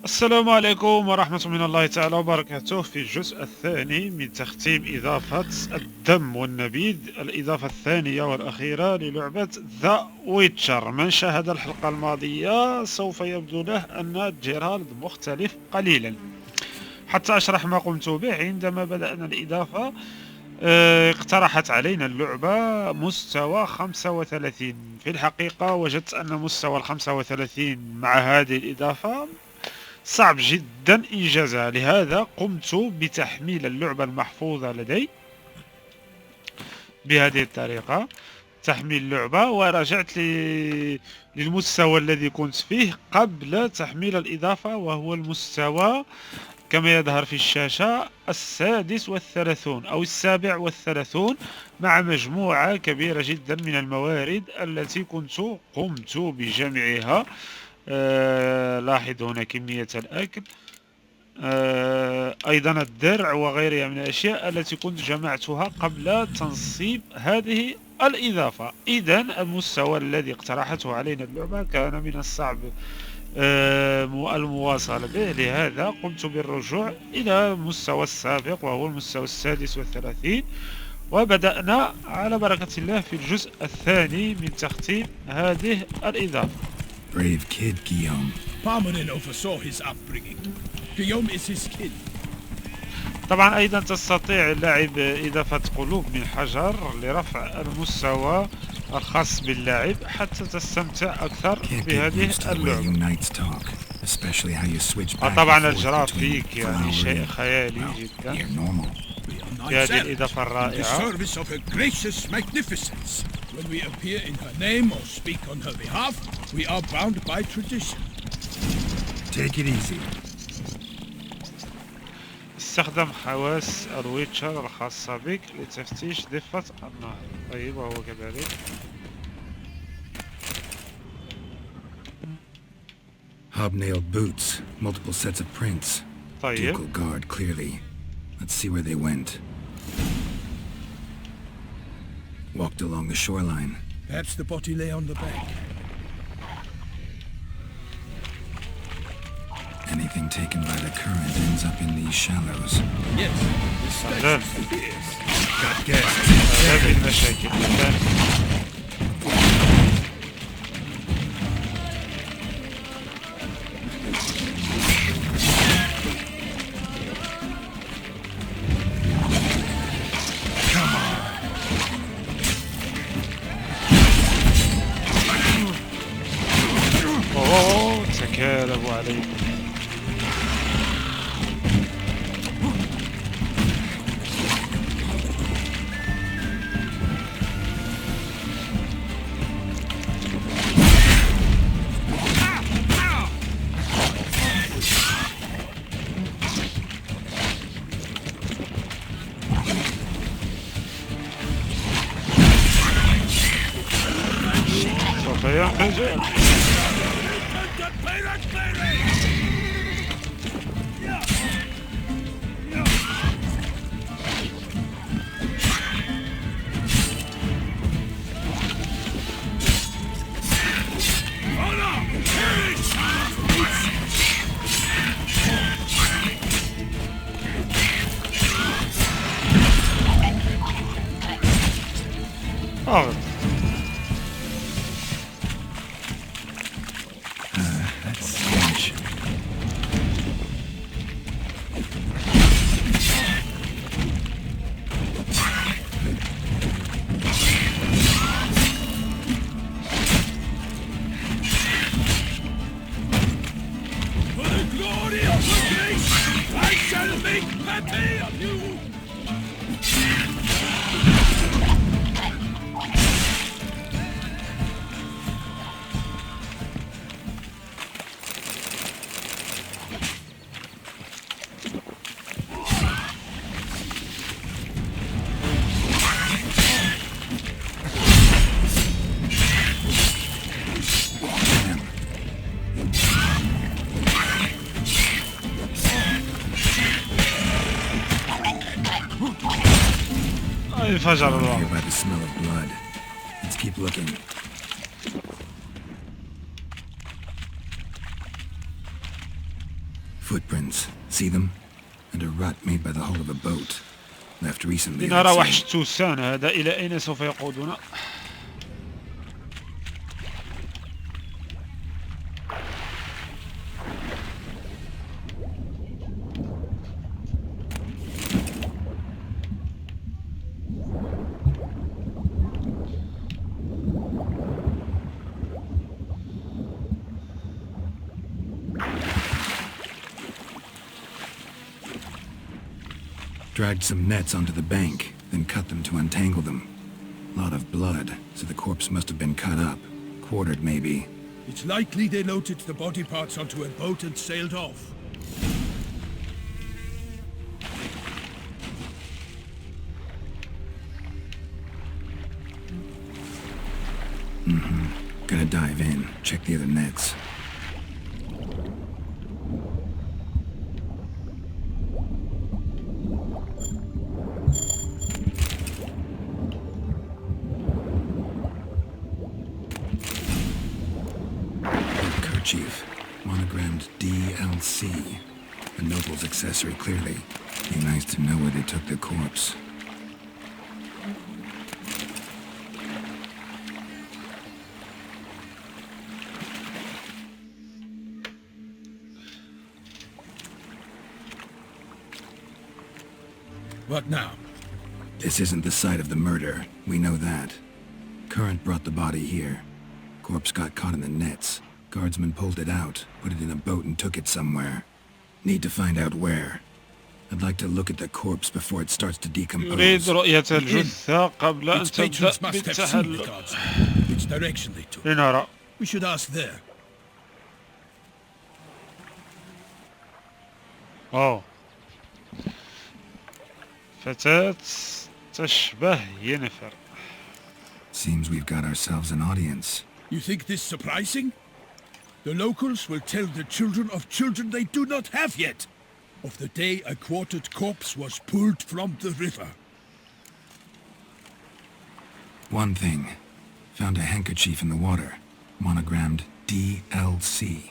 السلام عليكم ورحمة من الله تعالى وبركاته. في الجزء الثاني من تختيم إضافة الدم والنبيذ، الإضافة الثانية والأخيرة للعبة ذا ويتشر. من شاهد الحلقة الماضية سوف يبدو له أن جيرالد مختلف قليلا. حتى أشرح ما قمت به. عندما بدأنا الإضافة اقترحت علينا اللعبة مستوى 35. في الحقيقة وجدت أن مستوى 35 مع هذه الإضافة صعب جدا إنجازها، لهذا قمت بتحميل اللعبة المحفوظة لدي بهذه الطريقة، تحميل اللعبة، ورجعت للمستوى الذي كنت فيه قبل تحميل الإضافة، وهو المستوى كما يظهر في الشاشة 36 أو 37، مع مجموعة كبيرة جدا من الموارد التي قمت بجمعها. لاحظ هنا كمية الأكل، أيضا الدرع وغيرها من الأشياء التي كنت جمعتها قبل تنصيب هذه الإضافة. إذن المستوى الذي اقترحته علينا اللعبة كان من الصعب المواصلة به، لهذا قمت بالرجوع إلى المستوى السابق وهو المستوى 36، وبدأنا على بركة الله في الجزء الثاني من تختيم هذه الإضافة. Brave kid, Guillaume. Parmanin oversaw his upbringing. Guillaume is his kid. طبعا أيضا تستطيع لعب إضافة قلوب من حجر لرفع المستوى الخاص باللاعب حتى تستمتع أكثر بهذه اللعبة. طبعا الجرافيك يعني شيء خيالي جدا في هذه الإضافة الرائعة. When we appear in her name or speak on her behalf, we are bound by tradition. Take it easy. استخدم حواس الويتشر الخاصة بك لتفتيش ضفة النهر. طيب، وهو كذلك. Hobnailed boots, multiple sets of prints. طيب. Ducal guard, clearly. Let's see where they went. Walked along the shoreline. Perhaps the body lay on the bank. Anything taken by the current ends up in these shallows. Yes, هذا got gas. هذه المشاكل. تكالبوا عليكم. سوف ينفجر. That's strange. For the glory of the grace, I shall make Pepe of you. انفجر Here الوضع. by the smell of blood. Let's keep looking. Footprints. See them? And a rut made by the hull of a boat. Left recently. لنرى وحش توسان هذا إلى أين سوف يقودنا. Dragged some nets onto the bank, then cut them to untangle them. Lot of blood, so the corpse must have been cut up. Quartered, maybe. It's likely they loaded the body parts onto a boat and sailed off. Gotta dive in, check the other nets. Kerchief, monogrammed DLC. A noble's accessory, clearly. Be nice to know where they took the corpse. What now? This isn't the site of the murder. We know that. Current brought the body here. Corpse got caught in the nets. Guardsmen pulled it out, put it in a boat and took it somewhere. Need to find out where. I'd like to look at the corpse before it starts to decompose. يريد رؤية الجثة قبل أن Its تبدأ patrons must have seen the بالتحلل. guardsmen. Which direction they took. لنرى. We should ask there. أوه. فتاة تشبه ينفر. Seems we've got ourselves an audience. You think this surprising? The locals will tell the children of children they do not have yet of the day a quartered corpse was pulled from the river. One thing. Found a handkerchief in the water. Monogrammed DLC.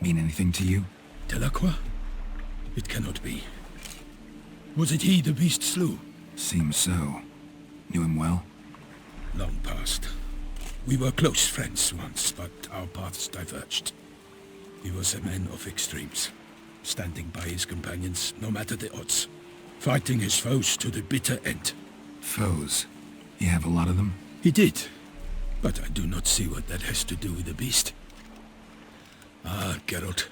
Mean anything to you? Delacroix? It cannot be. Was it he the beast slew? Seems so. Knew him well? Long past. We were close friends once, but our paths diverged. He was a man of extremes, standing by his companions no matter the odds, fighting his foes to the bitter end. Foes? You have a lot of them? He did, but I do not see what that has to do with the beast. Ah, Geralt,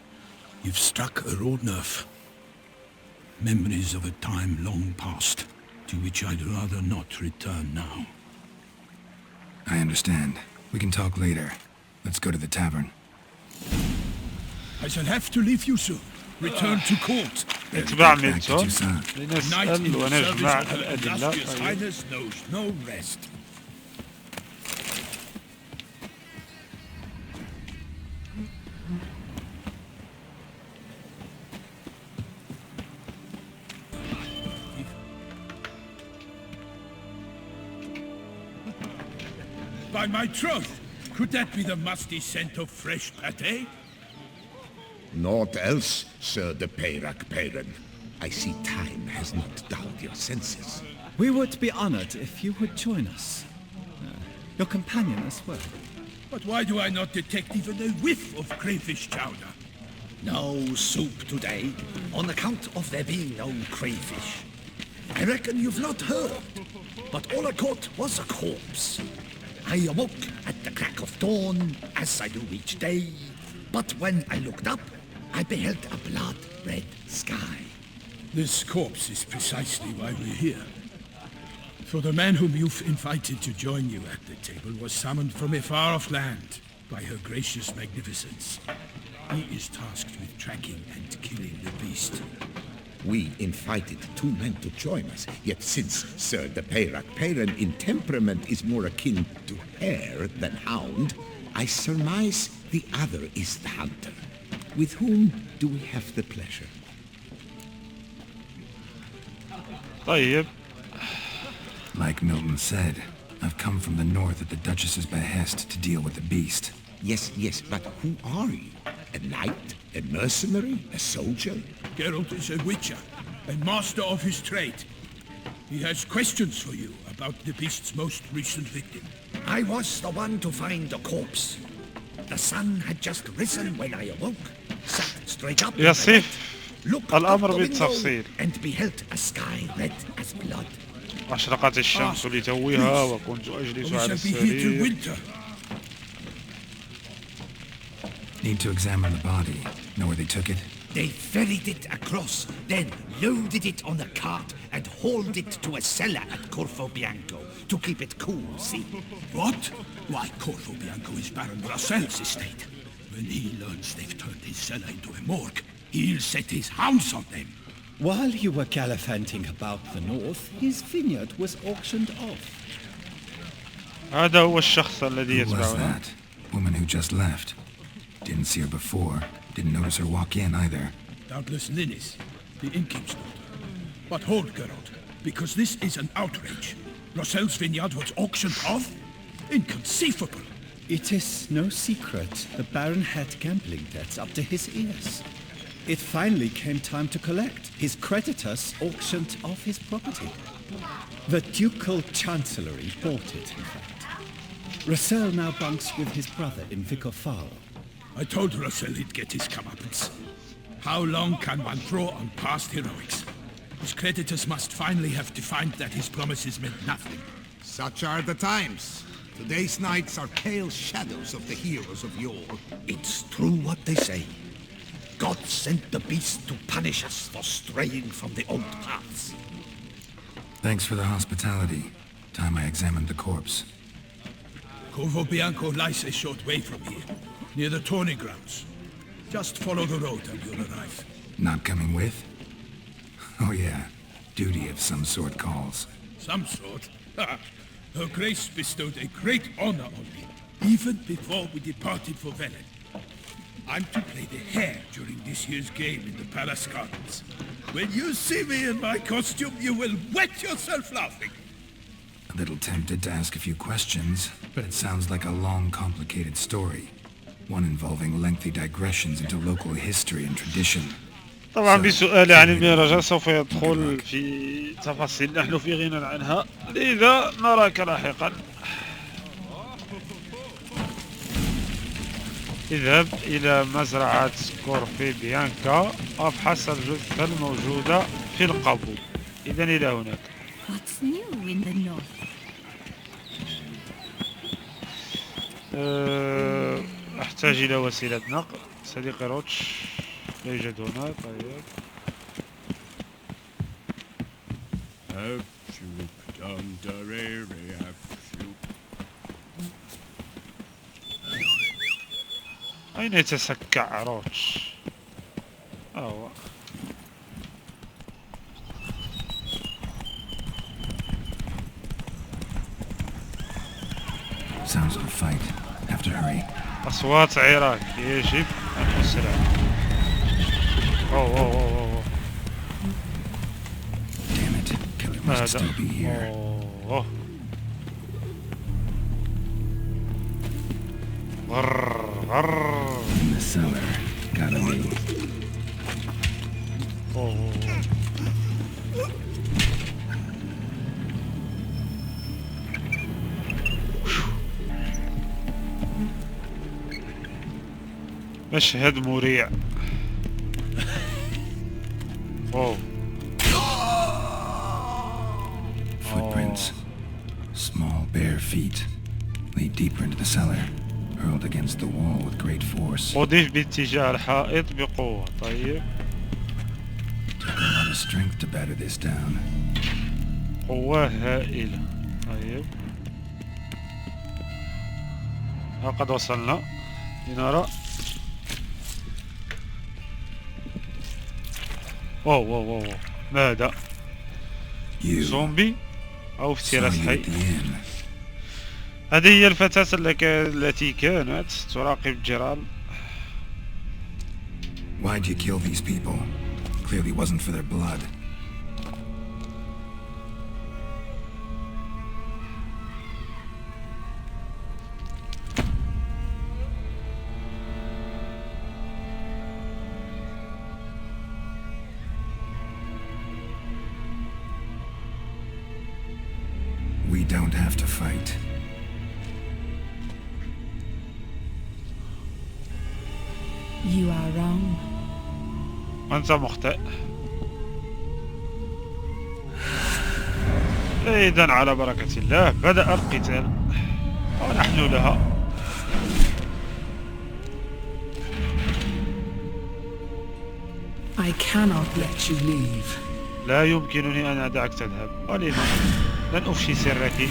you've struck a raw nerve. Memories of a time long past, to which I'd rather not return now. I understand. We can talk later. Let's go to the tavern. I shall have to leave you soon. Return to court. اتباع Back to ميلتون Toussaint. Night in لنسأل the ونجمع service of Her الأدلة. illustrious highness knows no rest. By my troth, could that be the musty scent of fresh pâté? Naught else, Sir de Peyrac Peyran. I see time has not dulled your senses. We would be honored if you would join us. Your companion as well. But why do I not detect even a whiff of crayfish chowder? No soup today, on account of there being no crayfish. I reckon you've not heard, but all I caught was a corpse. I awoke at the crack of dawn, as I do each day, but when I looked up, I beheld a blood-red sky. This corpse is precisely why we're here. For the man whom you've invited to join you at the table was summoned from a far-off land by her gracious magnificence. He is tasked with tracking and killing the beast. We invited two men to join us, yet since Sir de Peyrac Peyran in temperament is more akin to hare than hound, I surmise the other is the hunter. With whom do we have the pleasure? طيب. Like Milton said, I've come from the north at the Duchess's behest to deal with the beast. Yes, but who are you? A knight? A mercenary? A soldier? Geralt is a witcher, and master of his trade. He has questions for you about the beast's most recent victim. I was the one to find the corpse. The sun had just risen when I awoke. Sat straight up in يا my bed, سيف looked الأمر out the window, بالتفصيل. and beheld a sky red as blood. أشرقت الشمس لتوها وكنت أجلس We على shall be here till السرير. winter. Need to examine the body. Know where they took it? They ferried it across, then loaded it on a cart and hauled it to a cellar at Corvo Bianco to keep it cool, see? What? Why, Corvo Bianco is Baron Russell's estate. When he learns they've turned his cellar into a morgue, he'll set his hounds on them. While you were gallivanting about the north, his vineyard was auctioned off. هذا هو الشخص الذي Who was يتبعنا. that? Woman who just left. Didn't see her before. Didn't notice her walk in either. Doubtless Linnis, the innkeep's daughter. But hold, Geralt, because this is an outrage. Russell's vineyard was auctioned off? Inconceivable. It is no secret the Baron had gambling debts up to his ears. It finally came time to collect. His creditors auctioned off his property. The ducal chancellery bought it, in fact. Russell now bunks with his brother in Vicar Faro. I told Russell he'd get his comeuppance. How long can one draw on past heroics? His creditors must finally have defined that his promises meant nothing. Such are the times. Today's knights are pale shadows of the heroes of yore. It's true what they say. God sent the beast to punish us for straying from the old paths. Thanks for the hospitality. Time I examined the corpse. Corvo Bianco lies a short way from here, near the tourney grounds. Just follow the road and you'll arrive. Not coming with? Oh yeah, duty of some sort calls. Some sort. Her Grace bestowed a great honor on me, even before we departed for Velen. I'm to play the hare during this year's game in the palace gardens. When you see me in my costume, you will wet yourself laughing. A little tempted to ask a few questions, but it sounds like a long, complicated story. One involving lengthy digressions into local history and tradition. طبعا بسؤال عن المهرجان سوف يدخل في تفاصيل نحن في غنى عنها، لذا نراك لاحقا. اذهب إلى مزرعة كورفي بيانكا وابحث الجثة الموجودة في القبو. إذن إلى هناك. What's new in the north? أحتاج إلى وسيلة نقل. صديقي روتش لا يوجد هنا. طيب أين يتسكع روتش؟ هو Sounds of a fight. Have to hurry. أصوات عراك يجب أن نسرع. أوه Damn it. Killer must still be here. أوه غرر In the cellar. Gotta be. أوه مشهد مريع. أوه Footprints. Small, bare feet. Lead deeper into the cellar. Hurled against the wall with great force. أضيف باتجاه الحائط بقوة. طيب Took a lot of strength to batter this down. قوة هائلة. طيب لقد وصلنا لنرى. واو ماذا؟ You زومبي أو saw افتراس you حي. at the inn. هذه هي الفتاة التي كانت تراقب جيرال. Why'd you kill these people? Clearly wasn't for their blood. don't have to fight. You are wrong. أنت مخطئ. إذن على بركة الله بدأ القتال ونحن لها. I cannot let you leave. لا يمكنني أن أدعك تذهب. ولما؟ لن أفشي سرك.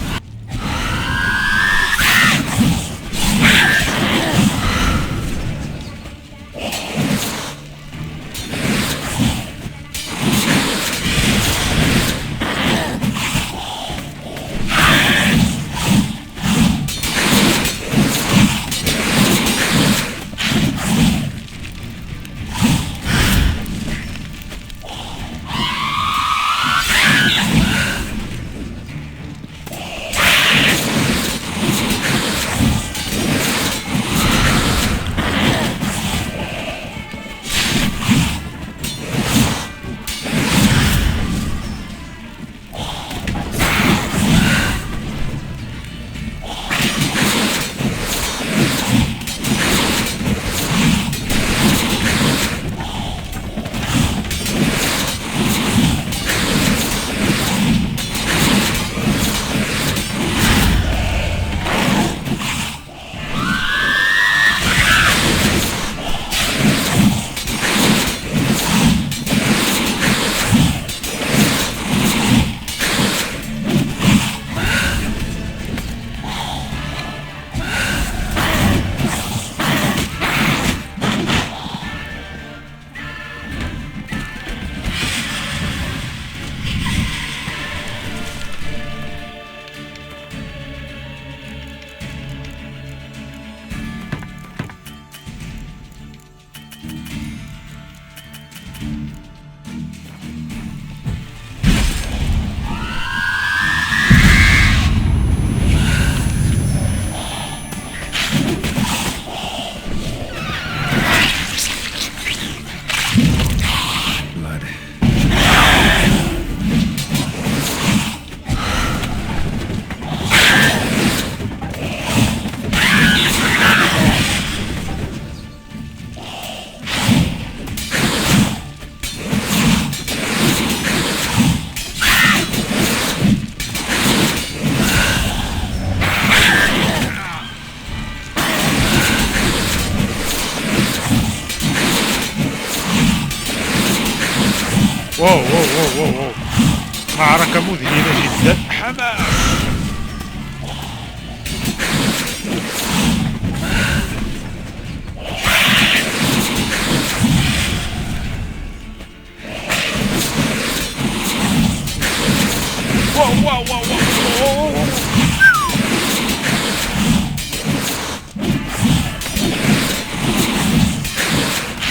واو واو واو واو واو. معركة مذهلة جدا. حماس. واو واو واو واو.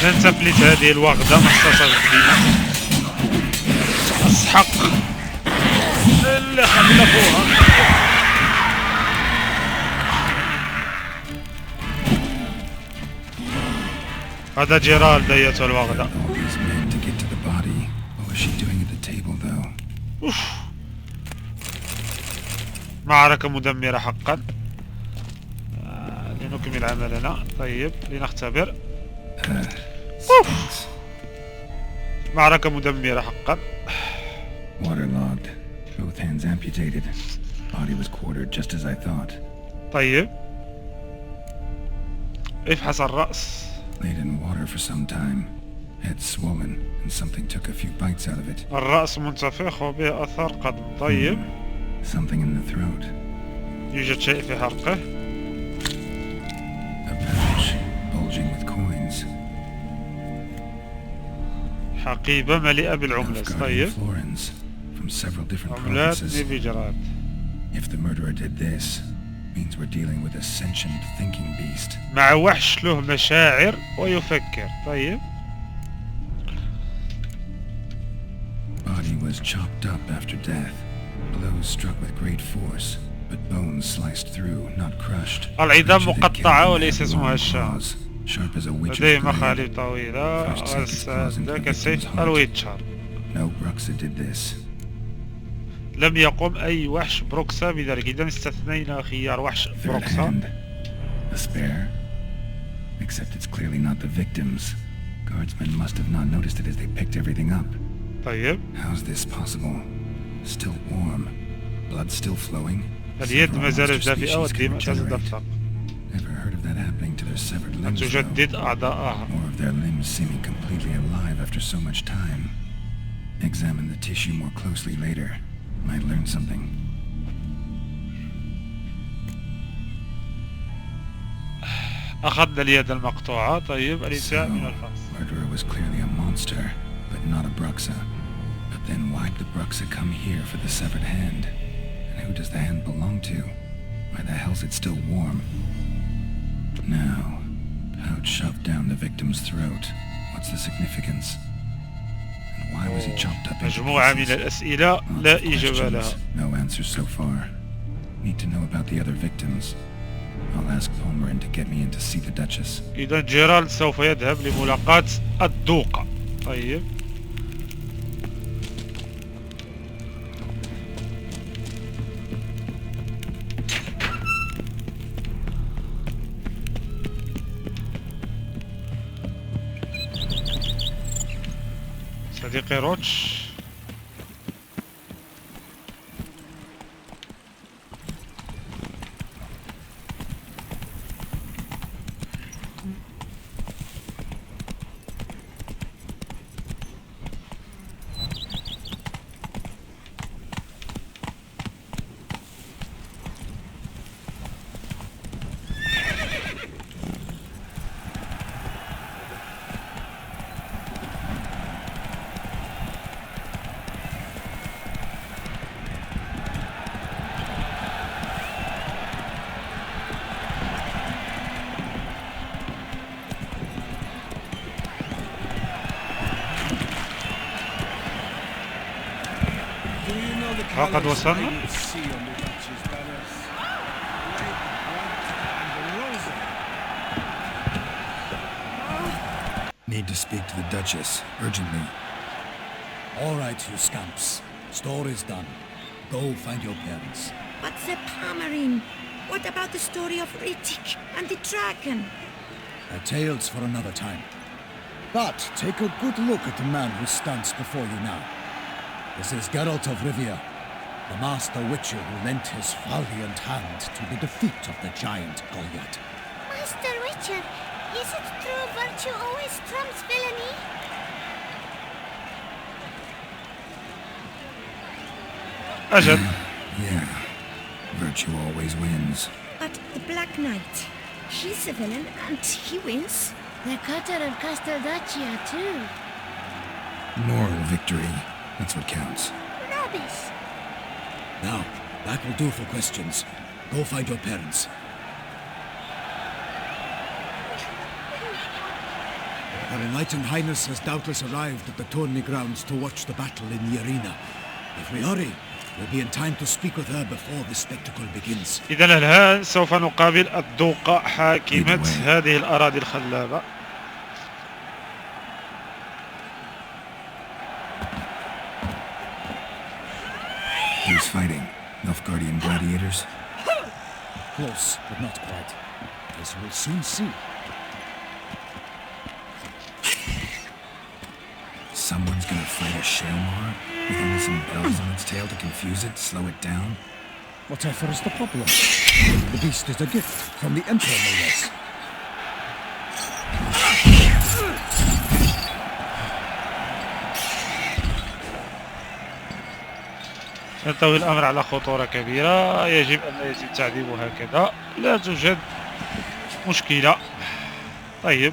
لن تفلت هذه الوغدة ما اتصلت بنا. اسحق اللي خلفوها. هذا جيرالد ايتها الوغدة. معركة مدمرة حقا. لنكمل عملنا. طيب لنختبر. معركة مدمرة حقا. Waterlogged. Both hands amputated. Body was quartered just as I thought. طيب. افحص الرأس. Laid in water for some time. Head swollen and something took a few bites out of it. الرأس منتفخ وبه أثر قدم. طيب. Something in the throat. يوجد شيء في حلقه. A pouch bulging with coins. حقيبة مليئة بالعملات. طيب. عملات نيفيجرات. If the murderer did this, means we're dealing with a sentient thinking beast. مع وحش له مشاعر ويفكر. طيب. Body was chopped up after death. Blows struck with great force, but bones sliced through, not crushed. العظام مقطعة وليست مهشة. Sharp as a witcher's لديه blade. مخالب طويلة ذاك السيف الويتشر. No Bruxa did this. لم يقم أي وحش بروكسا بذلك. إذا استثنينا خيار وحش Third بروكسا. hand. A spare. Except it's clearly not the victims. Guardsmen must have not noticed it as they picked everything up. طيب How's this possible? Still warm. Blood still flowing. اليد ما Several زالت monster دافئة species can والدماء تزداد regenerate. فقط. Never heard of that happening to their severed limbs though. تجدد أعضاءها. More of their limbs seeming completely alive after so much time. Examine the tissue more closely later. Might learn something. أخذنا اليد المقطوعة. طيب So, الانتهاء من الفحص. murderer was clearly a monster, but not a Bruxa. But then why'd the Bruxa come here for the severed hand? And who does the hand belong to? Why the hell's it still warm? Now, pouch shoved down the victim's throat. What's the significance? And why was he chopped up into مجموعة من pieces? الأسئلة Lots لا of إجابة لها. questions, no answers so far. Need to know about the other victims. I'll ask Palmerin to get me in to see the Duchess. إذا جيرالد سوف يذهب لملاقاة الدوقة. طيب صديقي روتش. وقد وصلنا. Need to speak to the Duchess, urgently. All right, you scamps. Story's done. Go find your parents. But the Palmerin, what about the story of Rittik and the dragon? Tales for another time. But take a good look at the man who stands before you now. This is Geralt of Rivia, the master witcher who lent his valiant hand to the defeat of the giant Goliath. Master Witcher, is it true virtue always trumps villainy? أجل. Yeah. Virtue always wins. But the Black Knight, he's a villain and he wins. The cutter of Casteldacia too. Moral victory. That's what counts. Rubbish. Now, that will do for questions. Go find your parents. Her Enlightened Highness has doubtless arrived at the tourney grounds to watch the battle in the arena. If we hurry, we'll be in time to speak with her before the spectacle begins. إذا الآن سوف نقابل الدوقة حاكمة هذه الأراضي الخلابة. Who's fighting? Nilfgaardian gladiators? Close, but not quite. As we'll soon see. Someone's gonna fight a Shelmar? With only some bells on its tail to confuse it, slow it down? Whatever is the problem? The beast is a gift from the Emperor, no less. ينطوي الأمر على خطورة كبيرة. يجب أن لا يتم تعذيبه هكذا. لا توجد مشكلة. طيب.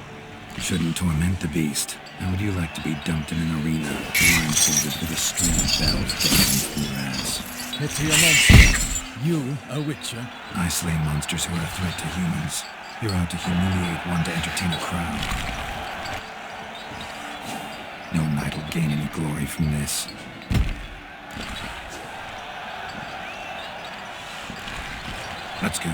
Shouldn't torment the beast. How would you like to be dumped in an arena, blindfolded with a string of bells dangling from your ass? Pity a monster. You, a witcher? I slay monsters who are a threat to humans. You're out to humiliate one to entertain a crowd. No knight will gain any glory from this. Let's go.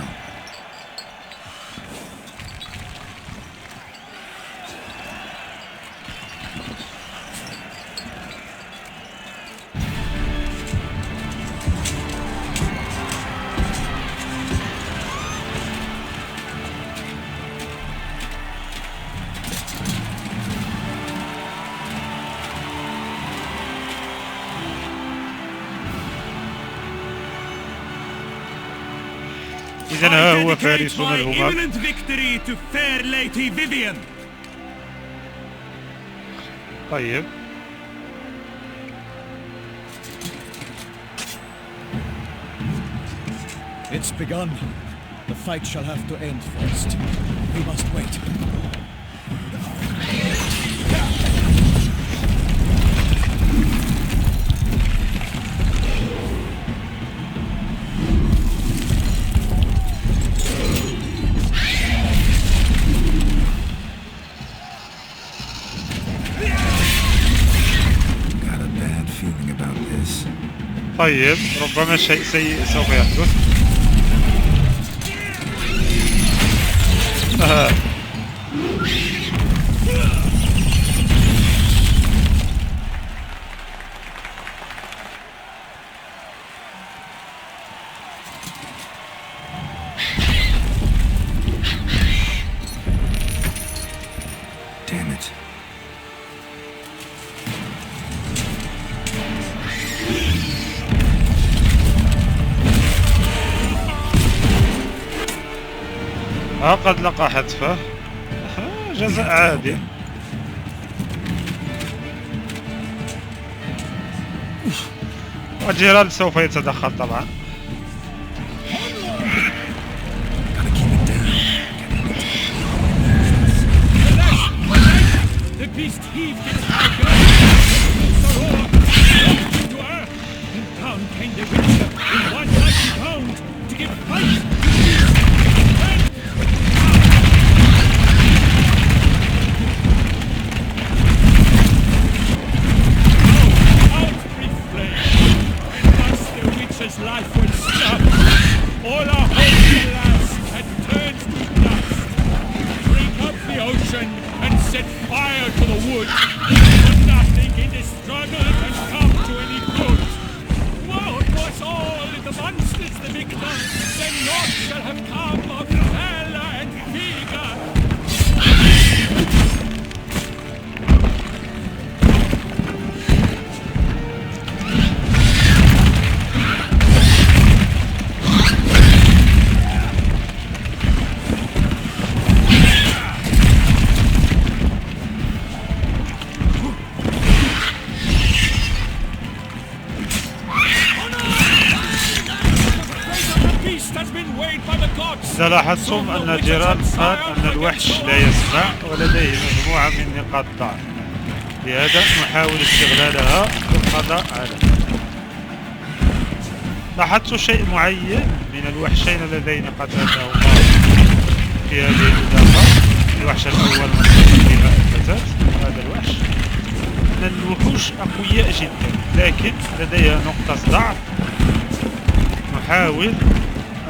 إذا ها هو فارسنا الهمام. طيب It's begun. The fight shall have to end first. We must wait. Got a bad feeling about this. طيب ربما شيء سيء سوف يحدث. Damn it. قد لقى حتفه. جزاء عادي. وجيرال سوف يتدخل طبعا. إذا لاحظتم أن جيرال قال أن الوحش لا يسمع ولديه مجموعة من نقاط ضعف، لهذا نحاول استغلالها للقضاء عليه. لاحظت شيء معين من الوحشين اللذين قتلتهما في هذه الإضافة. الوحش الأول مصدر فيها الفتاة، هذا الوحش أن الوحوش أقوياء جدا لكن لديها نقطة ضعف. نحاول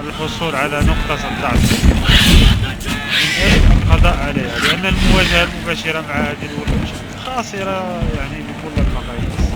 الحصول على نقطة الضعف من أجل القضاء عليها، لأن المواجهة المباشرة مع هذه الوحوش خاسرة يعني بكل المقاييس.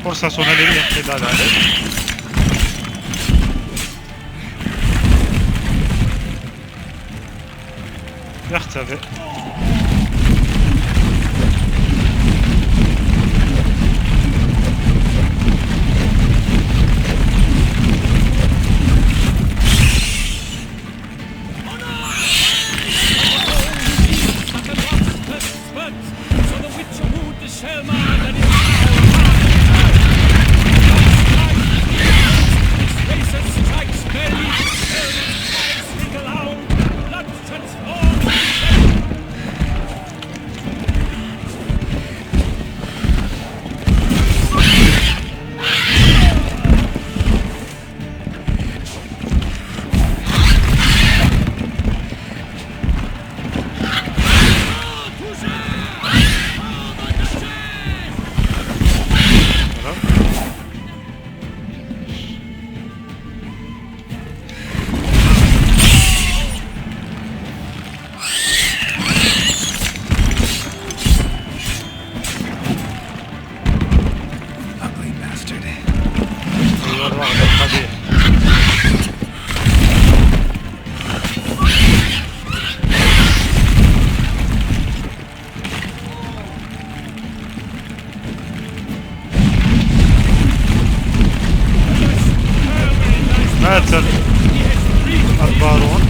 فرصتنا للانقضاض عليه. يختبئ. مات البارون.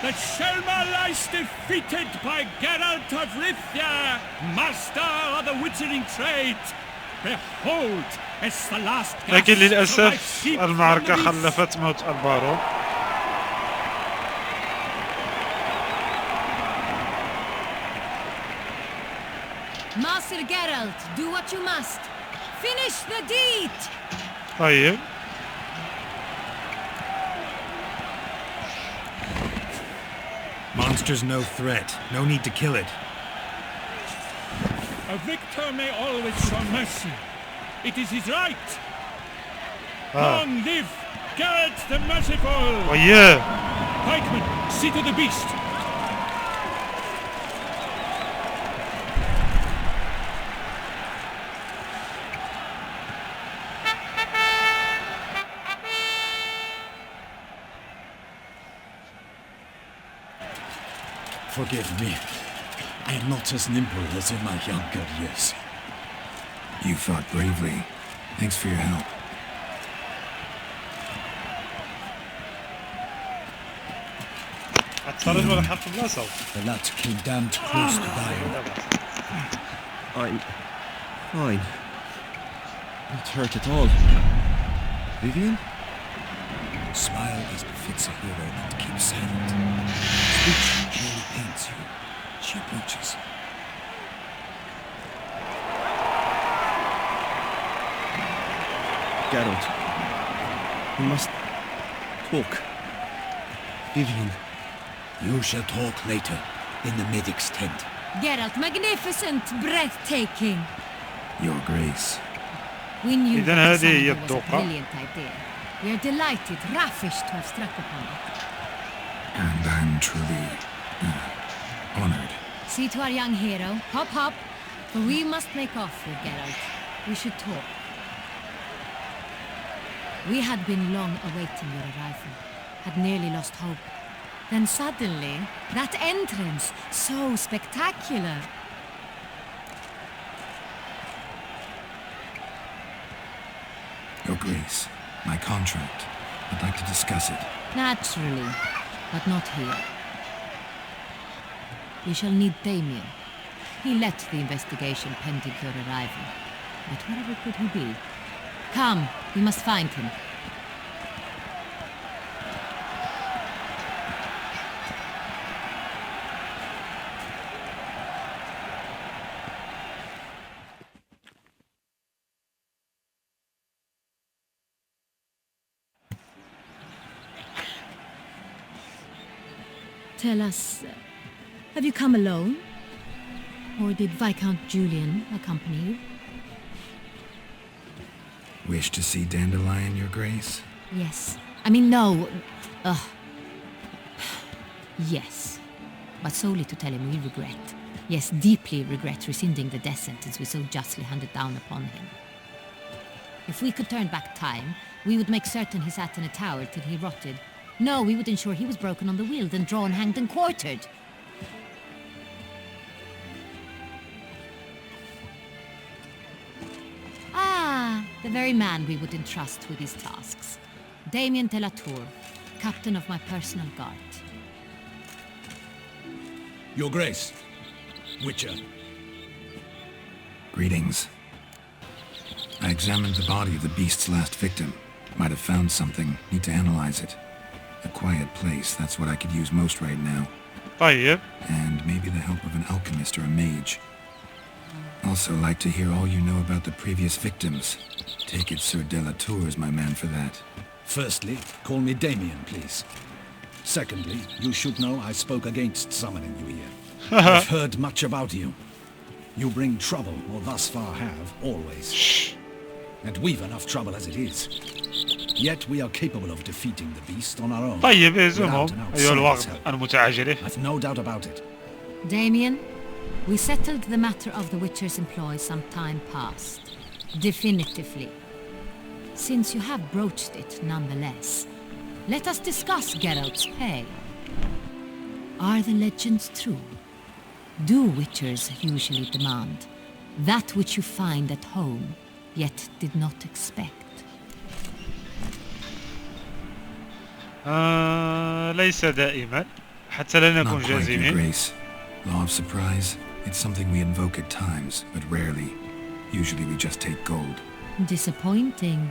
The Shelma lies defeated by Geralt of Rivia, master of the witchering trade. Behold, it's the last gasp لكن of my للأسف sheep المعركة from the beast. خلفت موت البارون. Master Geralt, do what you must. Finish the deed! طيب Monster's no threat. No need to kill it. A victor may always show mercy. It is his right. Long live Geralt the Merciful! وياه. Pikeman, see to the beast. Forgive me. I am not as nimble as in my younger years. You fought bravely. Thanks for your help. هتفرج ولا حط بلاصة؟ The lad came damned close to dying. I'm fine. Not hurt at all. Vivian? Smile as befits a hero and keep silent. Speech only pains you. She approaches. Geralt. We must talk. Vivian. You shall talk later, in the medic's tent. Geralt, magnificent, breathtaking. Your Grace. We knew إذن that the هذه هي Summoner was a الطوقة. brilliant idea. We are delighted, ravished to have struck upon it. And I'm truly honored. See to our young hero. Hop, hop. For we must make off with Geralt. We should talk. We had been long awaiting your arrival. Had nearly lost hope. Then suddenly, that entrance, so spectacular. Your Grace, my contract. I'd like to discuss it. Naturally, but not here. We shall need Damien. He led the investigation pending your arrival. But wherever could he be? Come, we must find him. Tell us, have you come alone? Or did Viscount Julian accompany you? Wish to see Dandelion, Your Grace? Yes. I mean, no. Yes. But solely to tell him we regret. Yes, deeply regret rescinding the death sentence we so justly handed down upon him. If we could turn back time, we would make certain he sat in a tower till he rotted. No, we would ensure he was broken on the wheel, then drawn, hanged, and quartered. Ah, the very man we would entrust with these tasks. Damien de la Tour, captain of my personal guard. Your Grace. Witcher. Greetings. I examined the body of the beast's last victim. Might have found something. Need to analyze it. A quiet place, that's what I could use most right now. طيب. And maybe the help of an alchemist or a mage. Also like to hear all you know about the previous victims. Take it Sir de la Tour is my man for that. Firstly, call me Damien, please. Secondly, you should know I spoke against summoning you here. I've heard much about you. You bring trouble, or thus far have, always. And we've enough trouble as it is. Yet we are capable of defeating the beast on our own. طيب يا زلمة أيها الوقت المتعجلة. I've no doubt about it. Damien, We settled the matter of the Witcher's employ some time past. Definitively. Since you have broached it nonetheless, let us discuss Geralt's pay. Are the legends true? Do Witchers usually demand that which you find at home, yet did not expect? ليس دائما حتى لا نكون Not quite, Your جازمين. Grace. Law of surprise, it's something we invoke at times, but rarely. Usually we just take gold. Disappointing.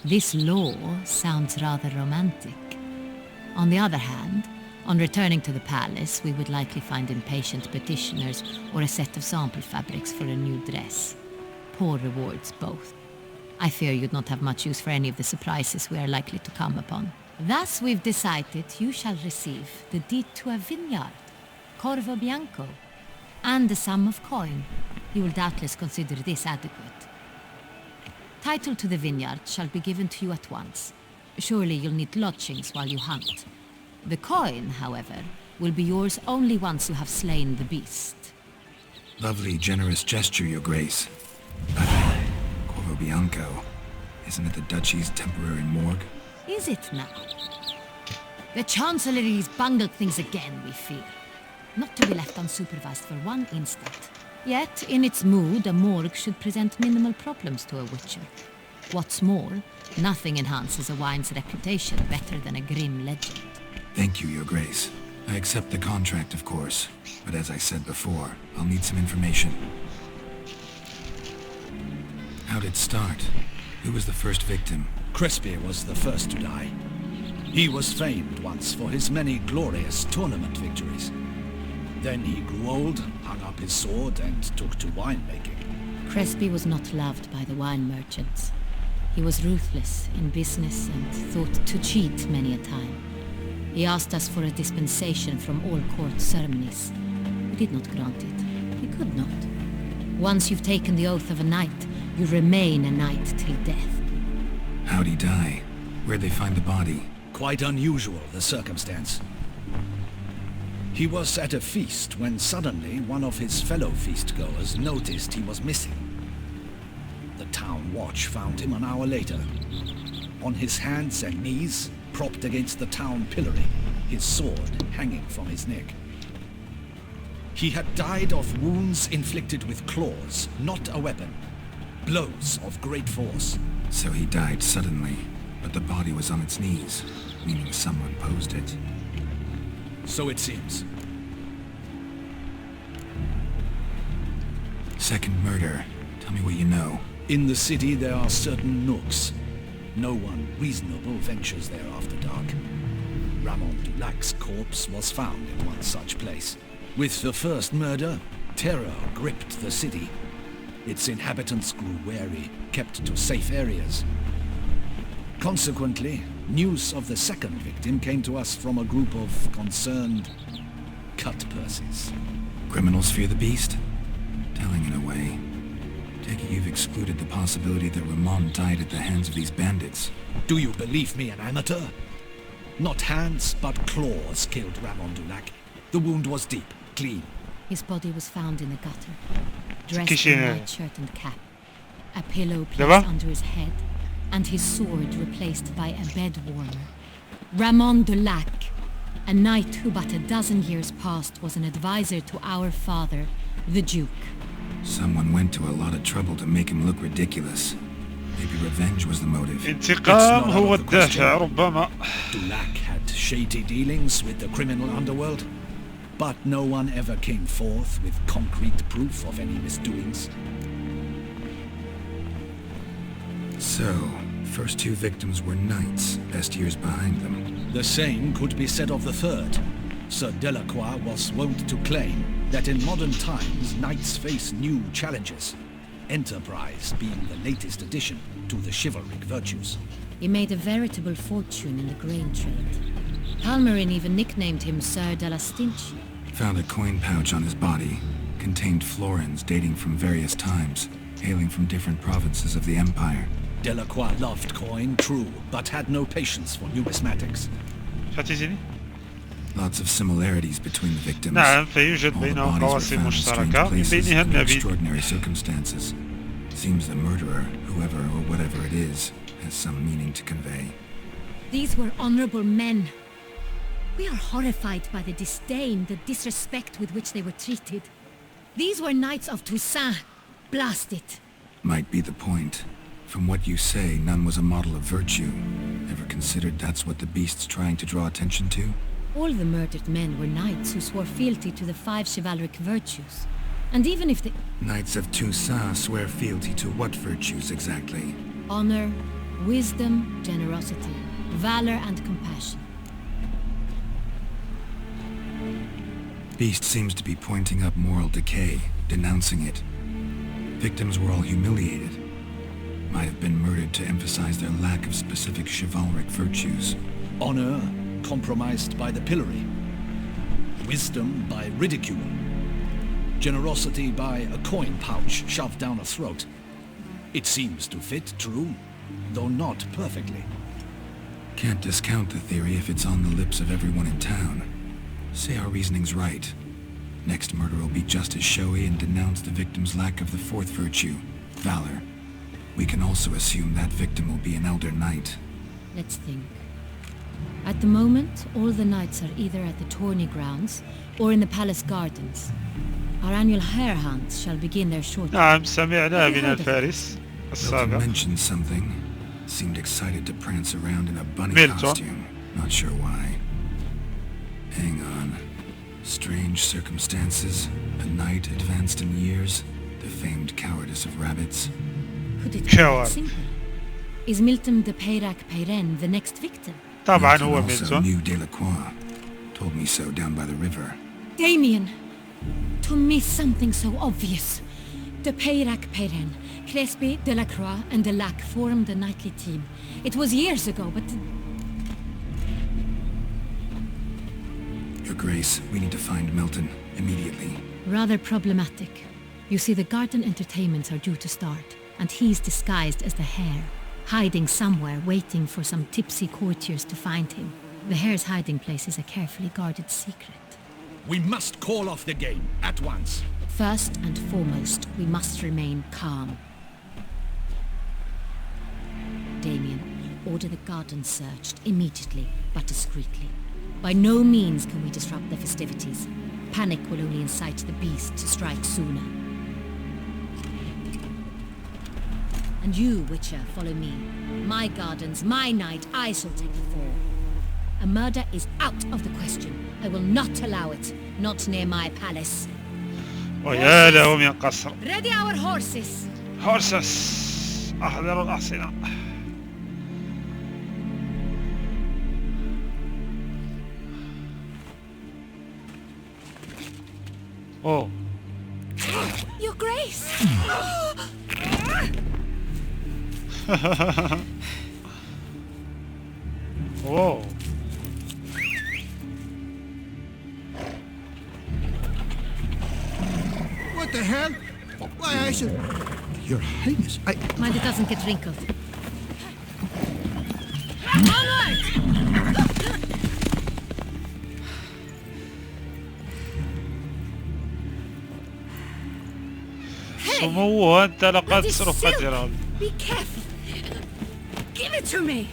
This law sounds rather romantic. On the other hand, on returning to the palace, we would likely find impatient petitioners or a set of sample fabrics for a new dress. Poor rewards both. I fear you'd not have much use for any of the surprises we are likely to come upon. Thus we've decided you shall receive the deed to a vineyard, Corvo Bianco, and the sum of coin. You will doubtless consider this adequate. Title to the vineyard shall be given to you at once. Surely you'll need lodgings while you hunt. The coin, however, will be yours only once you have slain the beast. Lovely, generous gesture, Your Grace. But Corvo Bianco, isn't it the Duchy's temporary morgue? Is it now? The Chancellery's bungled things again, we fear. Not to be left unsupervised for one instant. Yet, in its mood, a morgue should present minimal problems to a Witcher. What's more, nothing enhances a wine's reputation better than a grim legend. Thank you, Your Grace. I accept the contract, of course. But as I said before, I'll need some information. How'd it start? Who was the first victim? Crespi was the first to die. He was famed once for his many glorious tournament victories. Then he grew old, hung up his sword, and took to winemaking. Crespi was not loved by the wine merchants. He was ruthless in business and thought to cheat many a time. He asked us for a dispensation from all court ceremonies. We did not grant it. We could not. Once you've taken the oath of a knight, you remain a knight till death. How'd he die? Where'd they find the body? Quite unusual, the circumstance. He was at a feast when suddenly one of his fellow feast-goers noticed he was missing. The town watch found him an hour later. On his hands and knees, propped against the town pillory, his sword hanging from his neck. He had died of wounds inflicted with claws, not a weapon. Blows of great force. So he died suddenly, but the body was on its knees, meaning someone posed it. So it seems. Second murder. Tell me what you know. In the city there are certain nooks. No one reasonable ventures there after dark. Ramon Dulac's corpse was found in one such place. With the first murder, terror gripped the city. Its inhabitants grew wary, kept to safe areas. Consequently, news of the second victim came to us from a group of concerned cut-purses. Criminals fear the beast? Telling in a way. Take it you've excluded the possibility that Ramon died at the hands of these bandits. Do you believe me an amateur? Not hands, but claws killed Ramon Dulac. The wound was deep, clean. His body was found in the gutter, dressed in a white shirt and cap, a pillow placed under his head, and his sword replaced by a bed warmer. Ramon Dulac, a knight who but a dozen years past was an advisor to our father, the Duke. Someone went to a lot of trouble to make him look ridiculous. Maybe revenge was the motive. انتقام هو الدافع ربما. Dulac had shady dealings with the criminal underworld, but no one ever came forth with concrete proof of any misdoings. So, first two victims were knights, best years behind them. The same could be said of the third. Sir Delacroix was wont to claim that in modern times knights face new challenges, enterprise being the latest addition to the chivalric virtues. He made a veritable fortune in the grain trade. Palmerin even nicknamed him Sir de la Stinch. Found a coin pouch on his body, contained florins dating from various times, hailing from different provinces of the Empire. Delacroix loved coin, true, but had no patience for numismatics. Lots of similarities between the victims. نعم فيوجد All the بينهم bodies were قواسم found in مشتركة strange من places بينها under النبيذ. extraordinary circumstances. Seems the murderer, whoever or whatever it is, has some meaning to convey. These were honorable men. We are horrified by the disdain, the disrespect with which they were treated. These were knights of Toussaint. Blast it. Might be the point. From what you say, none was a model of virtue. Ever considered that's what the beast's trying to draw attention to? All the murdered men were knights who swore fealty to the 5 chivalric virtues. And even if they... Knights of Toussaint swear fealty to what virtues exactly? Honor, wisdom, generosity, valor and compassion. Beast seems to be pointing up moral decay, denouncing it. Victims were all humiliated. Might have been murdered to emphasize their lack of specific chivalric virtues. Honor compromised by the pillory. Wisdom by ridicule. Generosity by a coin pouch shoved down a throat. It seems to fit, true, though not perfectly. Can't discount the theory if it's on the lips of everyone in town. Say our reasoning's right. Next murder will be just as showy and denounce the victim's lack of the 4th virtue, valor. We can also assume that victim will be an elder knight. Let's think. At the moment, all the knights are either at the tourney grounds or in the palace gardens. Our annual hare hunts shall begin there shortly. نعم سمعنا من الفارس Milton السابق. mentioned something. Seemed excited to prance around in a bunny Milton. costume. Not sure why. Hang on. Strange circumstances. A knight advanced in years. The famed cowardice of rabbits. Put it Coward. simple. Is Milton de Peyrac Peyren the next victim? طبعا Milton هو also ميلتون. knew Delacroix. Told me so down by the river. Damien! To me something so obvious. De Peyrac Peyren, Crespi, Delacroix and Delac formed a knightly team. It was years ago, but... Your Grace, we need to find Milton. Immediately. Rather problematic. You see, the garden entertainments are due to start, and he's disguised as the hare, hiding somewhere, waiting for some tipsy courtiers to find him. The hare's hiding place is a carefully guarded secret. We must call off the game at once. First and foremost, we must remain calm. Damien, order the garden searched immediately, but discreetly. By no means can we disrupt the festivities. Panic will only incite the beast to strike sooner. And you, Witcher, follow me. My gardens, my night, I shall take the fall. A murder is out of the question. I will not allow it. Not near my palace. ويا له من قصر. Ready our horses. هورسس أحضروا الأحصنة. أوه. Your Grace! أوه. What the hell? Why, I should... Your Highness, Mind it doesn't get wrinkled. سموه أنت لقد سرقت جرال. Be careful. Give it to me.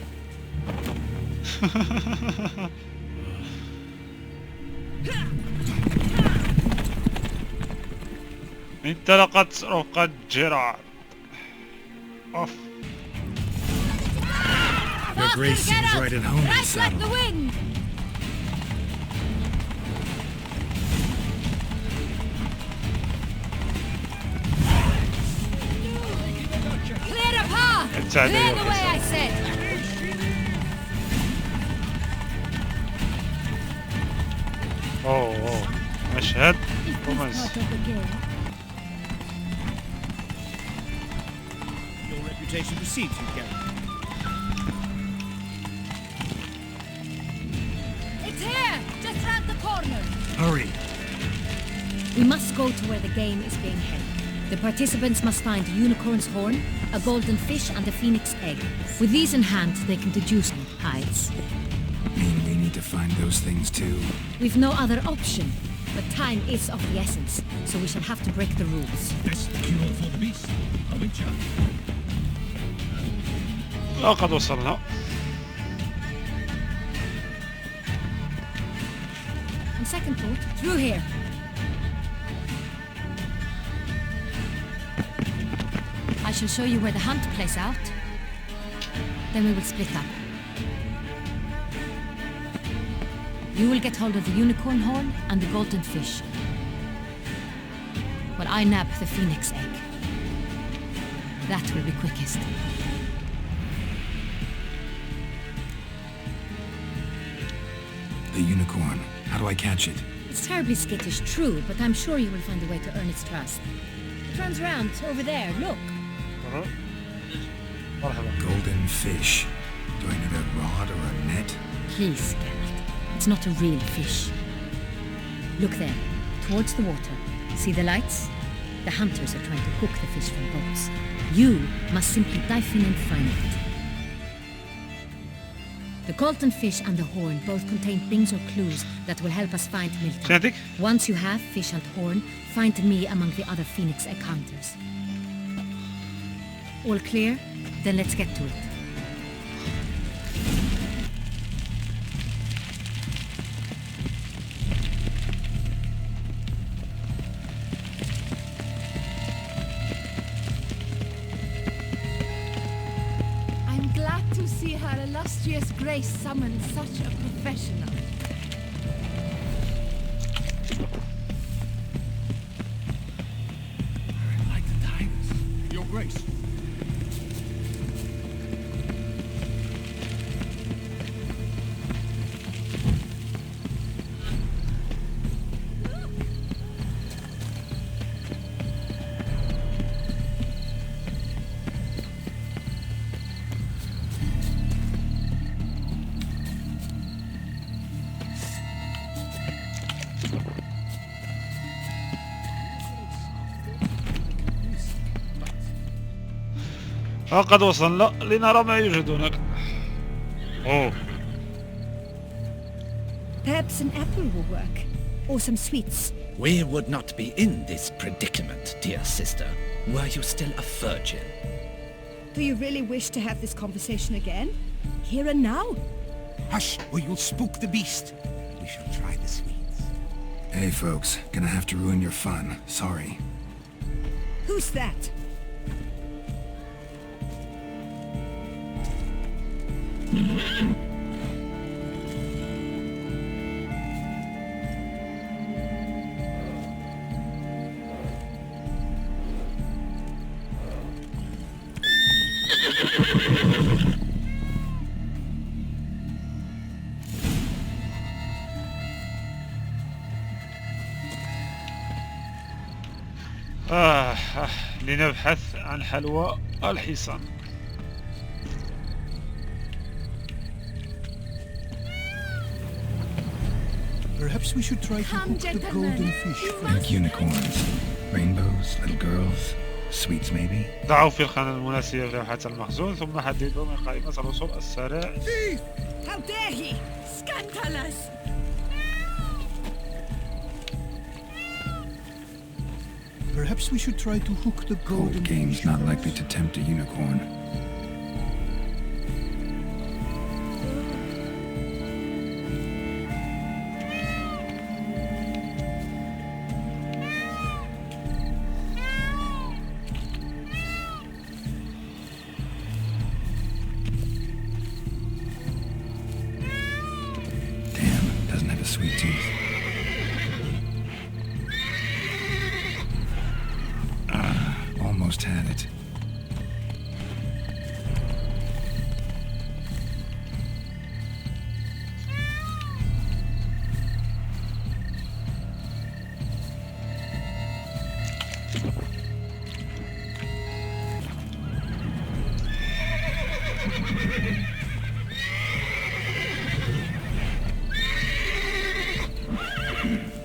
أنت لقد سرقت جرال. أوف. Your Grace seems right at home in the Right like saddle. the wind. Clear the path. Inside Clear the the way, I said. أوه مشهد رومانسي. Part of the game. Your reputation precedes you, Gareth. It's here, just round the corner. Hurry! We must go to where the game is being held. The participants must find a unicorn's horn, a golden fish, and a phoenix egg. With these in hand, they can deduce hides. Mean we need to find those things too. We've no other option, but time is of the essence, so we shall have to break the rules. Best cure for the beast, a witcher. لقد وصلنا. On second thought, through here. I shall show you where the hunt plays out. Then we will split up. You will get hold of the unicorn horn and the golden fish, while I nab the phoenix egg. That will be quickest. The unicorn. How do I catch it? It's terribly skittish, true, but I'm sure you will find a way to earn its trust. It runs around over there, look. Golden fish. Do I need a rod or a net? Please, Geralt. It's not a real fish. Look there, towards the water. See the lights? The hunters are trying to hook the fish from boats. You must simply dive in and find it. The golden fish and the horn both contain things or clues that will help us find Milton. Genetic? Once you have fish and horn, find me among the other phoenix egg hunters. All clear? Then let's get to it. I'm glad to see her illustrious grace summon such a professional. Like the times. Your Grace. قد وصلنا لنرى ما يوجد هناك. أوه. Perhaps an apple will work. Or some sweets. We would not be in this predicament, dear sister, were you still a virgin. Do you really wish to have this conversation again? Here and now? Hush, or you'll spook the beast. We shall try the sweets. Hey folks, gonna have to ruin your fun. Sorry. Who's that? لنبحث عن حلوى الحصان. Perhaps we should try to Come, hook the gentlemen. golden fish You first. Like unicorns. Rainbows, little girls. Sweets maybe? ضعوا في الخانة المناسبة لوحة المخزون ثم حددوا من قائمة الوصول السريع. How dare he! Scandalous! Perhaps we should try to hook the golden Cold game's fish not first. likely to tempt a unicorn. Damn, doesn't have a sweet tooth. Almost had it.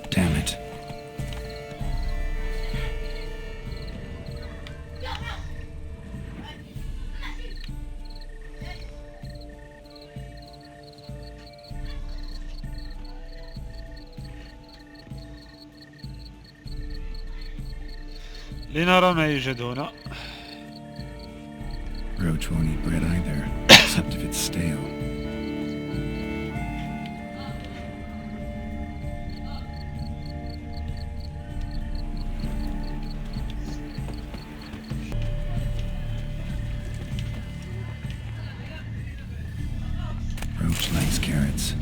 Damn it. لنرى ما يوجد هنا. Roach won't eat bread either, except if it's stale. Roach likes carrots.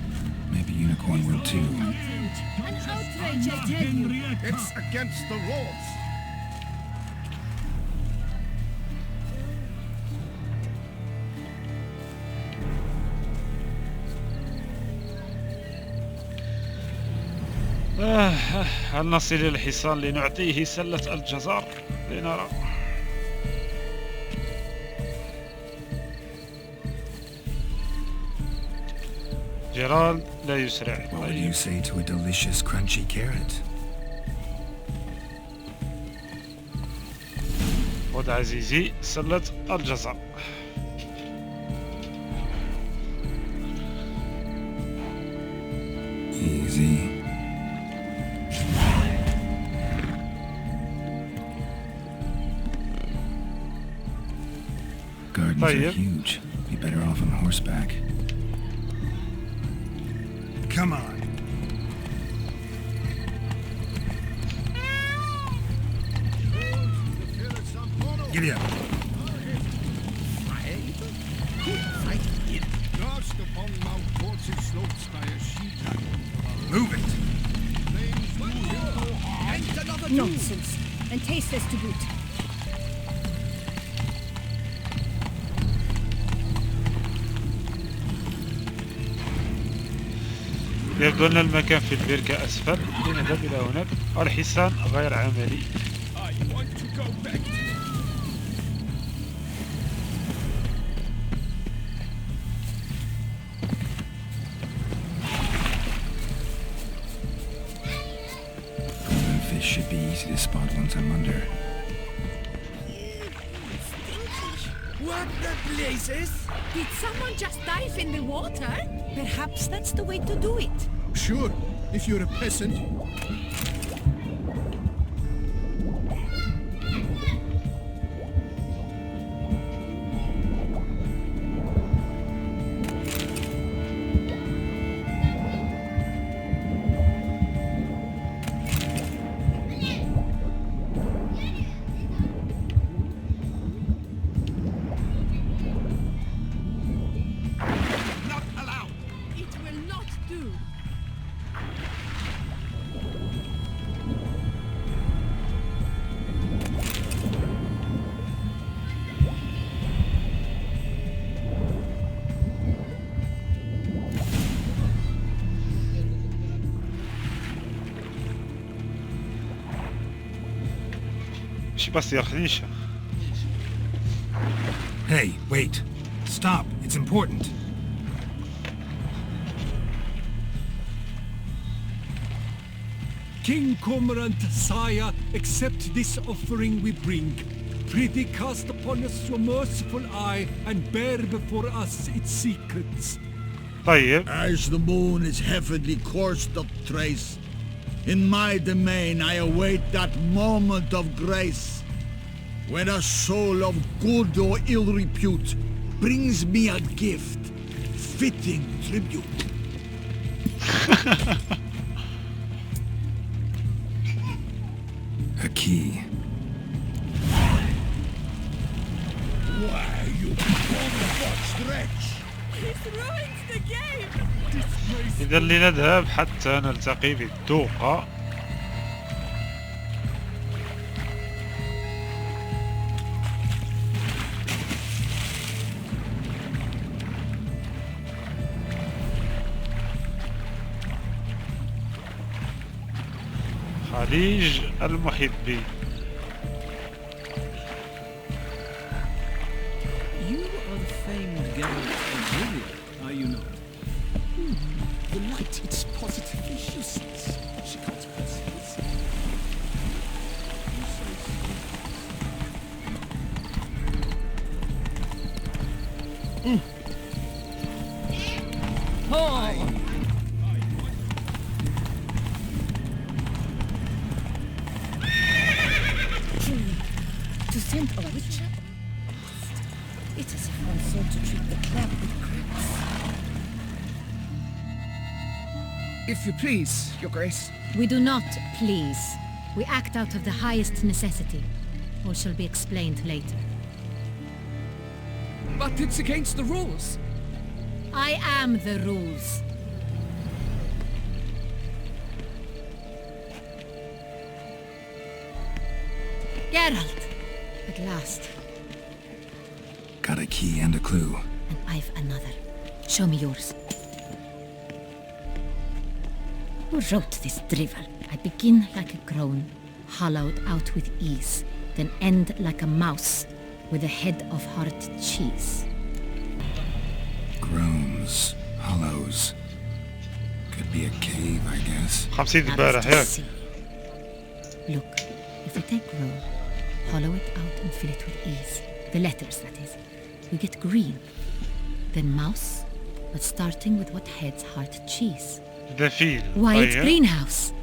Maybe Unicorn will too. An outrage, I tell you. It's against the rules. هل نصل إلى الحصان لنعطيه سلة الجزر؟ لنرى. جيرالد لا يسرع. What would you say to a delicious crunchy carrot? خذ عزيزي سلة الجزر. Easy. Gardens are huge. Be better off on horseback. Come on. Giddy up. Move it. Nonsense. And tasteless to boot. يبدو أن المكان في البركة أسفل. لنذهب إلى هناك. الحصان غير عملي. Fish should be easy to spot once I'm under. What the blazes? Did someone just dive in the water? Perhaps that's the way to do it. Sure, if you're a peasant. بس يرخنيش. Hey, wait. Stop. It's important. King Cormorant, sire, accept this offering we bring. Prithee cast upon us your merciful eye and bear before us its secrets. طيب. As the moon is heavily coursed of trace, in my domain I await that moment of grace, when a soul of good or ill repute brings me a gift, fitting tribute. A key. Why, you bomb-botched wretch! He's ruined the game! إذا لنذهب حتى نلتقي بالدوقة. خليج المحبين. You are the famed Geralt of Rivia, are you not? The light, it's positively useless. She can't perceive. and a witcher. It is if one sought to treat the cleric with crooks. If you please, Your Grace. We do not please. We act out of the highest necessity. All shall be explained later. But it's against the rules. I am the rules. Geralt! At last. Got a key and a clue. And I've another. Show me yours. Who wrote this drivel? I begin like a groan, hollowed out with ease, then end like a mouse, with a head of hard cheese. Groans, hollows. Could be a cave, I guess. 50 دبارة هيك. Look, if we take groan, hollow it out and fill it with ease, the letters that is, we get green. Then mouse, but starting with what heads hard cheese. دفيل. Why, it's greenhouse.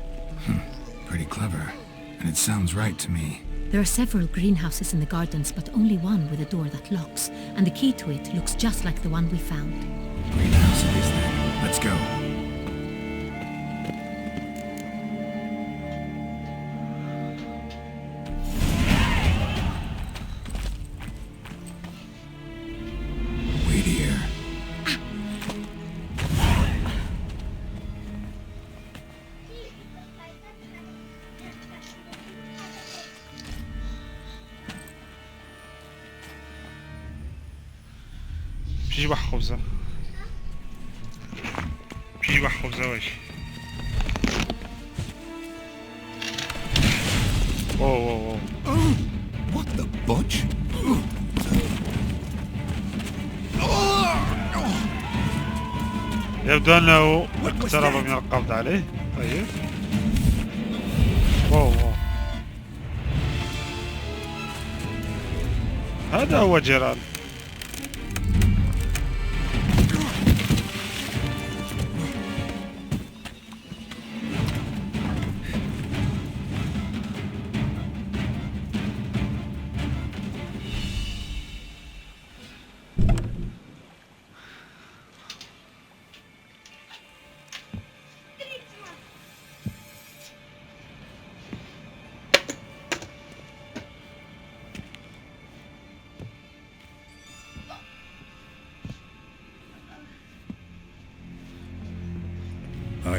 Pretty clever. And it sounds right to me. There are several greenhouses in the gardens, but only one with a door that locks, and the key to it looks just like the one we found. Greenhouse it is then. Let's go. Wait here. في واحد خبزة. في واحد خبزة واش. أوه. What the butch? يبدو أنه اقترب من القبض عليه. طيب. أوه. هذا هو جيران.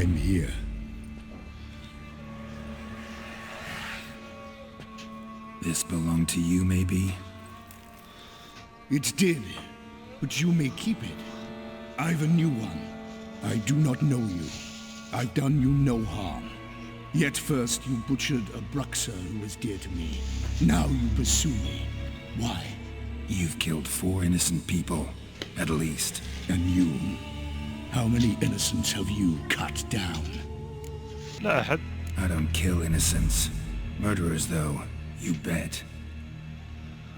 I'm here. This belonged to you, maybe? It did, but you may keep it. I've a new one. I do not know you. I've done you no harm. Yet first you butchered a Bruxer who was dear to me. Now you pursue me. Why? You've killed 4 innocent people, at least. And you? How many innocents have you cut down? لا أحد. I don't kill innocents. Murderers, though, you bet.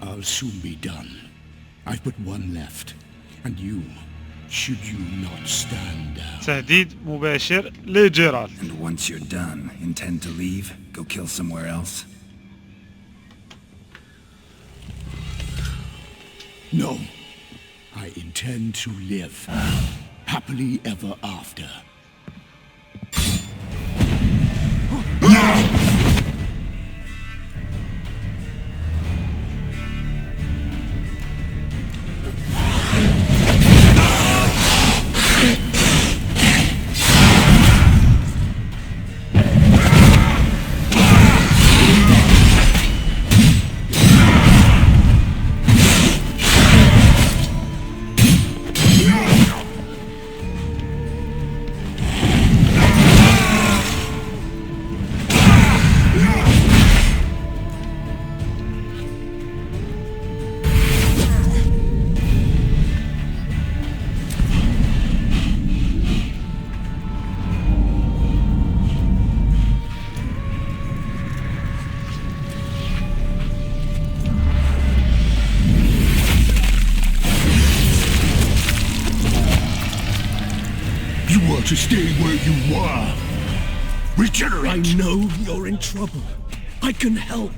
I'll soon be done. I've but one left. And you, should you not stand down. تهديد مباشر لجيرال. And once you're done, intend to leave? Go kill somewhere else? No. I intend to live. Happily ever after. To stay where you are. Regenerate! I know you're in trouble. I can help.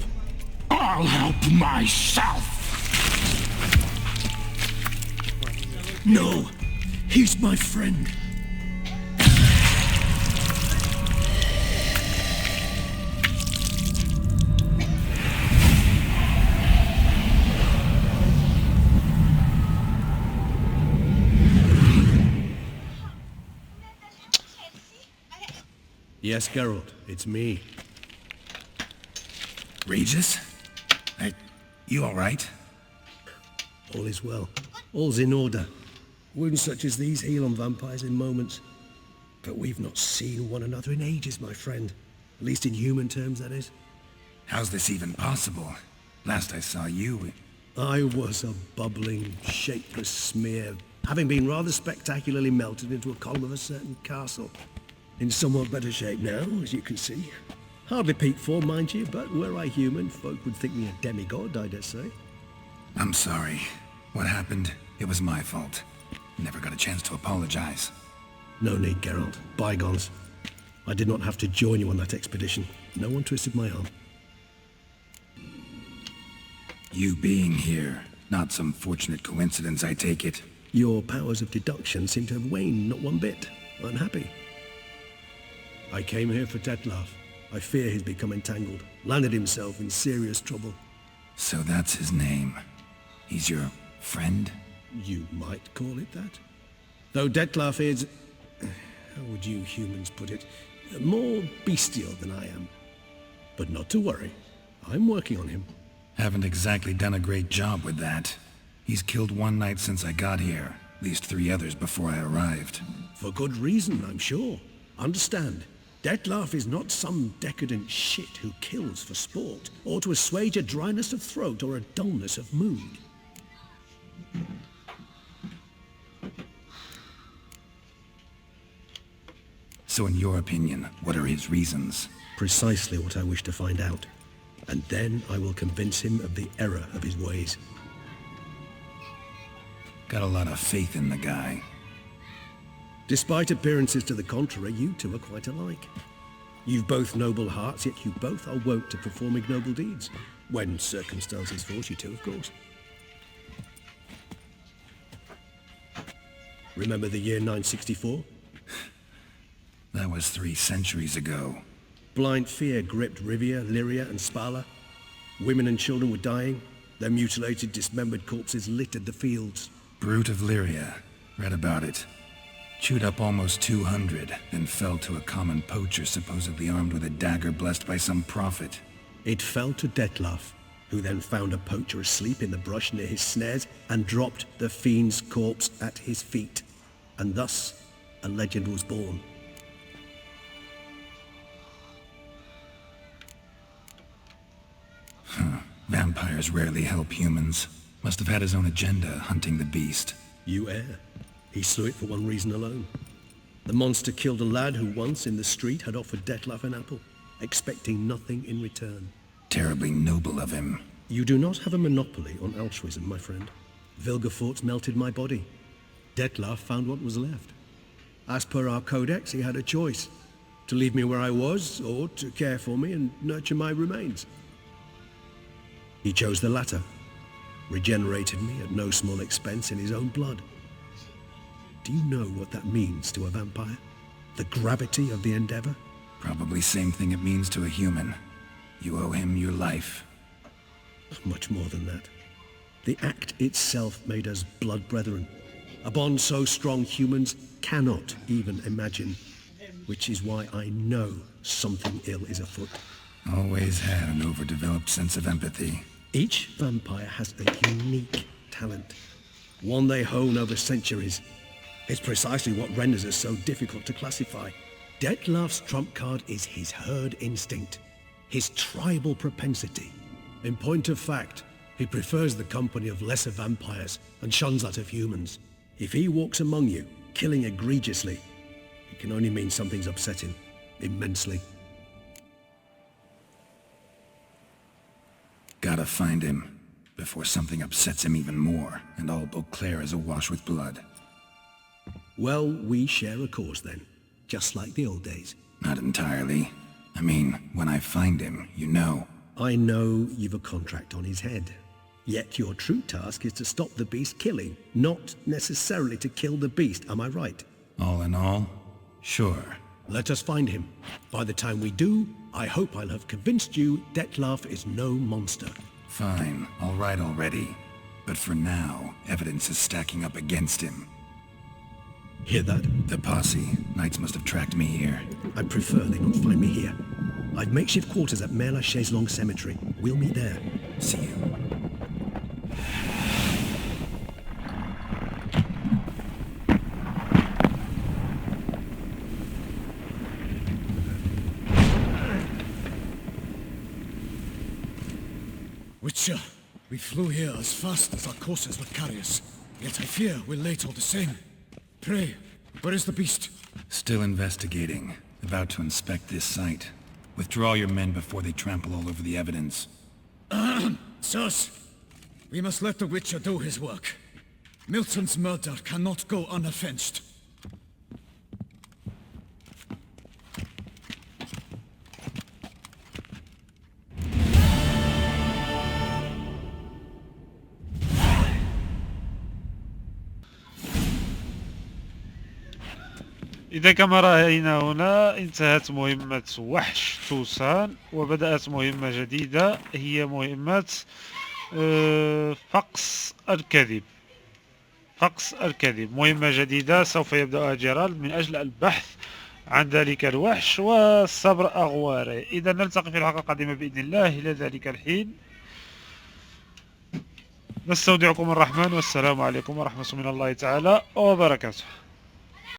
I'll help myself. No, he's my friend. Yes, Geralt, it's me. Regis? You all right? All is well. All's in order. Wounds such as these heal on vampires in moments. But we've not seen one another in ages, my friend. At least in human terms, that is. How's this even possible? Last I saw you... I was a bubbling, shapeless smear, having been rather spectacularly melted into a column of a certain castle. In somewhat better shape now, as you can see. Hardly peak form, mind you, but were I human, folk would think me a demigod, I dare say. I'm sorry. What happened, it was my fault. Never got a chance to apologize. No need, Geralt. Bygones. I did not have to join you on that expedition. No one twisted my arm. You being here, not some fortunate coincidence, I take it. Your powers of deduction seem to have waned not one bit. I'm happy. I came here for Detlef. I fear he's become entangled, landed himself in serious trouble. So that's his name. He's your friend? You might call it that. Though Detlef is, how would you humans put it, more bestial than I am. But not to worry. I'm working on him. Haven't exactly done a great job with that. He's killed one knight since I got here, at least 3 others before I arrived. For good reason, I'm sure. Understand, Detlef is not some decadent shit who kills for sport, or to assuage a dryness of throat or a dullness of mood. So in your opinion, what are his reasons? Precisely what I wish to find out. And then I will convince him of the error of his ways. Got a lot of faith in the guy. Despite appearances to the contrary, you two are quite alike. You've both noble hearts, yet you both are wont to perform ignoble deeds. When circumstances force you to, of course. Remember the year 964? That was 3 centuries ago. Blind fear gripped Rivia, Lyria, and Spala. Women and children were dying. Their mutilated, dismembered corpses littered the fields. Brute of Lyria. Read about it. Chewed up almost 200, then fell to a common poacher supposedly armed with a dagger blessed by some prophet. It fell to Detlef, who then found a poacher asleep in the brush near his snares and dropped the fiend's corpse at his feet. And thus, a legend was born. Vampires rarely help humans. Must have had his own agenda, hunting the beast. You err. He slew it for one reason alone. The monster killed a lad who once in the street had offered Detlef an apple, expecting nothing in return. Terribly noble of him. You do not have a monopoly on altruism, my friend. Vilgefortz melted my body. Detlef found what was left. As per our codex, he had a choice. To leave me where I was, or to care for me and nurture my remains. He chose the latter. Regenerated me at no small expense in his own blood. Do you know what that means to a vampire? The gravity of the endeavor? Probably same thing it means to a human. You owe him your life. Much more than that. The act itself made us blood brethren. A bond so strong humans cannot even imagine. Which is why I know something ill is afoot. Always had an overdeveloped sense of empathy. Each vampire has a unique talent. One they hone over centuries. It's precisely what renders us so difficult to classify. Detlef's trump card is his herd instinct. His tribal propensity. In point of fact, he prefers the company of lesser vampires and shuns that of humans. If he walks among you, killing egregiously, it can only mean something's upset him, immensely. Gotta find him, before something upsets him even more, and all Beauclair is awash with blood. Well, we share a cause then, just like the old days. Not entirely. I mean, when I find him, you know. I know you've a contract on his head. Yet your true task is to stop the beast killing, not necessarily to kill the beast, am I right? All in all, sure. Let us find him. By the time we do, I hope I'll have convinced you Detlef is no monster. Fine, all right already. But for now, evidence is stacking up against him. Hear that? The posse. Knights must have tracked me here. I prefer they not find me here. I've makeshift quarters at Mère Lachaise Long Cemetery. We'll meet there. See you. Witcher, we flew here as fast as our courses would carry us. Yet I fear we're late all the same. Pray, where is the beast? Still investigating. About to inspect this site. Withdraw your men before they trample all over the evidence. Sirs, we must let the Witcher do his work. Milton's murder cannot go unavenged. إذا كما رأينا هنا انتهت مهمة وحش توسان وبدأت مهمة جديدة هي مهمة فقس الكذب. فقس الكذب مهمة جديدة سوف يبدأها جيرالد من أجل البحث عن ذلك الوحش والصبر أغواره. إذا نلتقي في الحلقة القادمة بإذن الله. إلى ذلك الحين نستودعكم الرحمن والسلام عليكم ورحمة الله تعالى وبركاته.